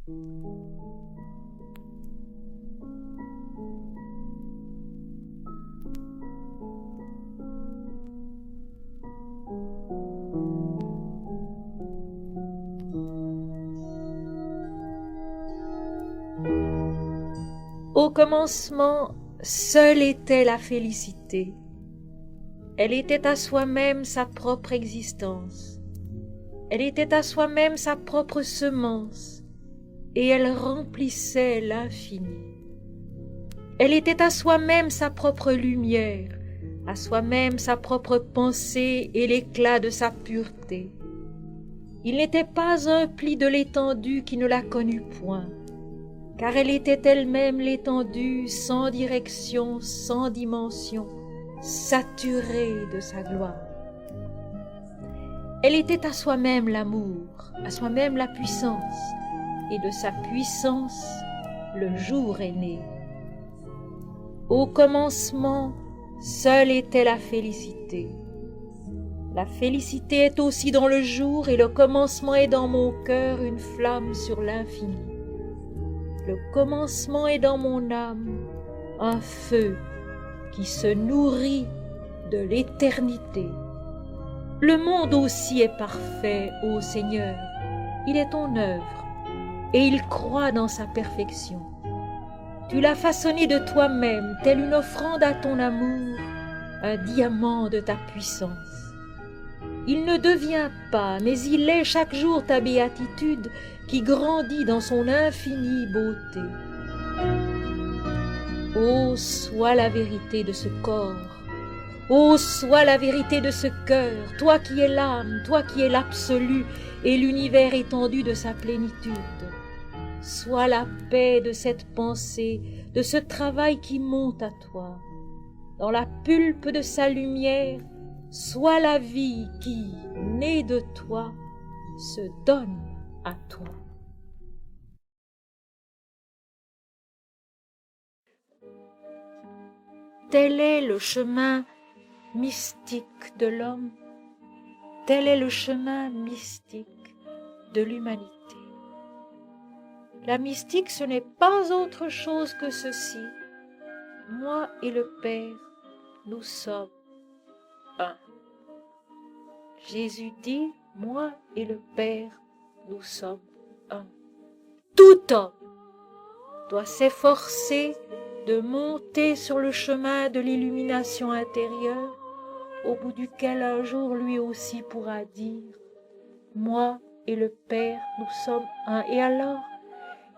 Au commencement, seule était la félicité. Elle était à soi-même sa propre existence. Elle était à soi-même sa propre semence, et elle remplissait l'infini. Elle était à soi-même sa propre lumière, à soi-même sa propre pensée et l'éclat de sa pureté. Il n'était pas un pli de l'étendue qui ne la connût point, car elle était elle-même l'étendue sans direction, sans dimension, saturée de sa gloire. Elle était à soi-même l'amour, à soi-même la puissance, et de sa puissance, le jour est né. Au commencement, seule était la félicité. La félicité est aussi dans le jour, et le commencement est dans mon cœur une flamme sur l'infini. Le commencement est dans mon âme un feu qui se nourrit de l'éternité. Le monde aussi est parfait, ô Seigneur, il est ton œuvre, et il croit dans sa perfection. Tu l'as façonné de toi-même, telle une offrande à ton amour, un diamant de ta puissance. Il ne devient pas, mais il est chaque jour ta béatitude qui grandit dans son infinie beauté. Ô, sois la vérité de ce corps, ô, sois la vérité de ce cœur, toi qui es l'âme, toi qui es l'absolu et l'univers étendu de sa plénitude. Sois la paix de cette pensée, de ce travail qui monte à toi. Dans la pulpe de sa lumière, sois la vie qui, née de toi, se donne à toi. Tel est le chemin mystique de l'homme, tel est le chemin mystique de l'humanité. La mystique, ce n'est pas autre chose que ceci. Moi et le Père, nous sommes un. Jésus dit, moi et le Père, nous sommes un. Tout homme doit s'efforcer de monter sur le chemin de l'illumination intérieure, au bout duquel un jour lui aussi pourra dire, moi et le Père, nous sommes un. Et alors,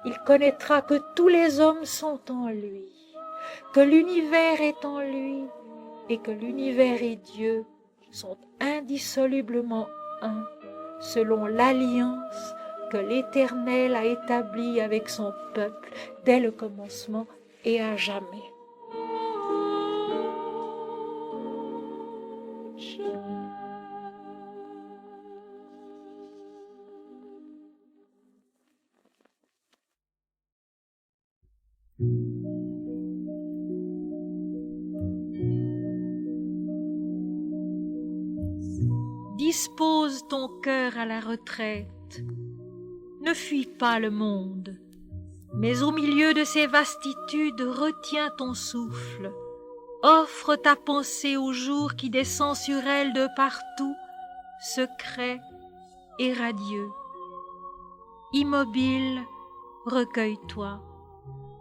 il connaîtra que tous les hommes sont en lui, que l'univers est en lui et que l'univers et Dieu sont indissolublement un, selon l'alliance que l'Éternel a établie avec son peuple dès le commencement et à jamais. Dispose ton cœur à la retraite. Ne fuis pas le monde, mais au milieu de ses vastitudes, retiens ton souffle. Offre ta pensée au jour qui descend sur elle de partout, secret et radieux. Immobile, recueille-toi.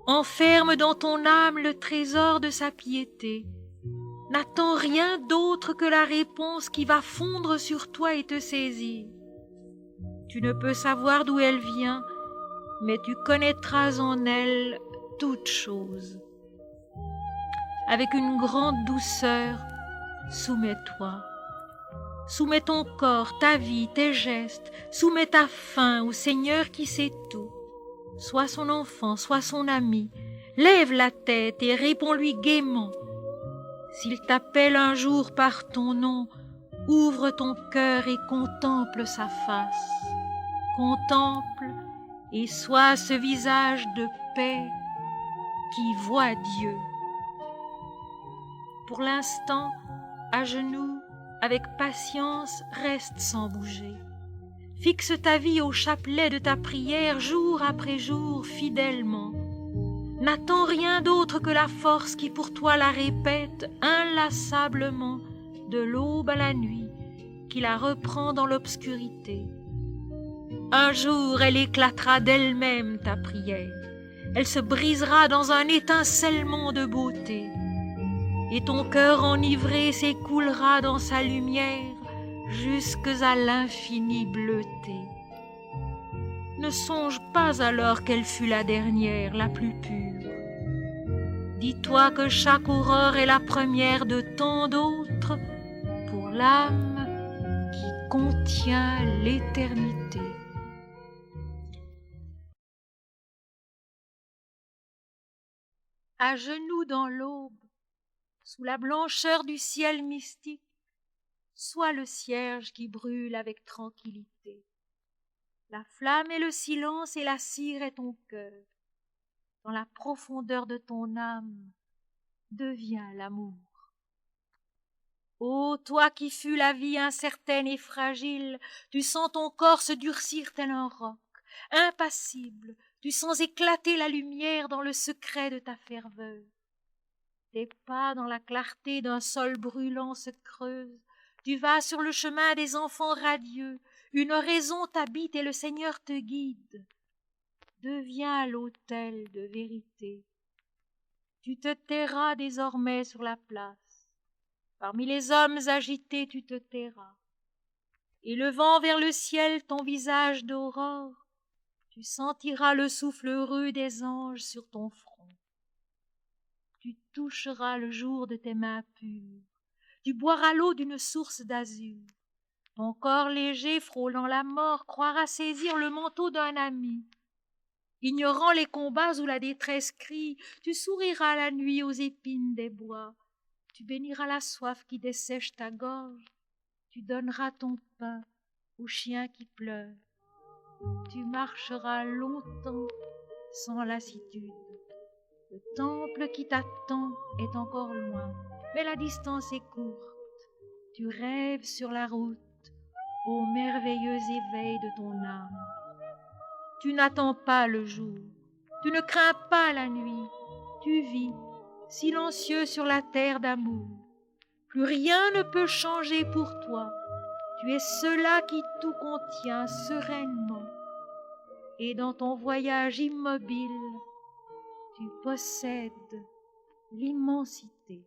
Enferme dans ton âme le trésor de sa piété. N'attends rien d'autre que la réponse qui va fondre sur toi et te saisir. Tu ne peux savoir d'où elle vient, mais tu connaîtras en elle toute chose. Avec une grande douceur, soumets-toi. Soumets ton corps, ta vie, tes gestes, soumets ta faim au Seigneur qui sait tout. Sois son enfant, sois son ami, lève la tête et réponds-lui gaiement. S'il t'appelle un jour par ton nom, ouvre ton cœur et contemple sa face. Contemple et sois ce visage de paix qui voit Dieu. Pour l'instant, à genoux, avec patience, reste sans bouger. Fixe ta vie au chapelet de ta prière jour après jour fidèlement. N'attends rien d'autre que la force qui pour toi la répète inlassablement de l'aube à la nuit, qui la reprend dans l'obscurité. Un jour elle éclatera d'elle-même ta prière, elle se brisera dans un étincellement de beauté, et ton cœur enivré s'écoulera dans sa lumière jusque à l'infini bleuté. Ne songe pas alors qu'elle fut la dernière, la plus pure. Dis-toi que chaque aurore est la première de tant d'autres pour l'âme qui contient l'éternité. À genoux dans l'aube, sous la blancheur du ciel mystique, sois le cierge qui brûle avec tranquillité. La flamme est le silence et la cire est ton cœur. Dans la profondeur de ton âme, deviens l'amour. Ô toi qui fus la vie incertaine et fragile, tu sens ton corps se durcir tel un roc, impassible, tu sens éclater la lumière dans le secret de ta ferveur. Tes pas dans la clarté d'un sol brûlant se creusent, tu vas sur le chemin des enfants radieux, une raison t'habite et le Seigneur te guide. Deviens l'autel de vérité. Tu te tairas désormais sur la place. Parmi les hommes agités, tu te tairas. Élevant vers le ciel ton visage d'aurore, tu sentiras le souffle heureux des anges sur ton front. Tu toucheras le jour de tes mains pures. Tu boiras l'eau d'une source d'azur. Ton corps léger, frôlant la mort, croira saisir le manteau d'un ami. Ignorant les combats où la détresse crie, tu souriras la nuit aux épines des bois. Tu béniras la soif qui dessèche ta gorge. Tu donneras ton pain aux chiens qui pleurent. Tu marcheras longtemps sans lassitude. Le temple qui t'attend est encore loin, mais la distance est courte. Tu rêves sur la route au merveilleux éveil de ton âme. Tu n'attends pas le jour, tu ne crains pas la nuit, tu vis, silencieux sur la terre d'amour. Plus rien ne peut changer pour toi, tu es cela qui tout contient sereinement. Et dans ton voyage immobile, tu possèdes l'immensité.